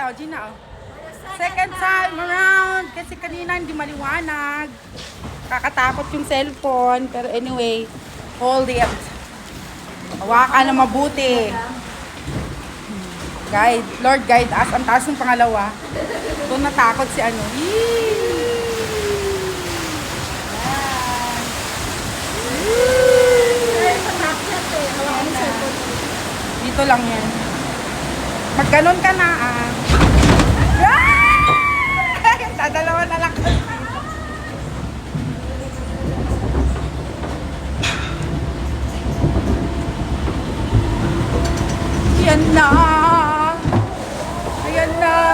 oh, Gina, oh. Second time around. Kasi kanina hindi maliwanag. Kakatakot yung cellphone. Pero anyway, hold it. Hawakan na mabuti. Guide. Lord, guide us. Ang taas ng pangalawa. Doon natakot si ano. Dito lang yan. Magganon ka na ah. Dadalawa na lang. Yan na. Ayan na.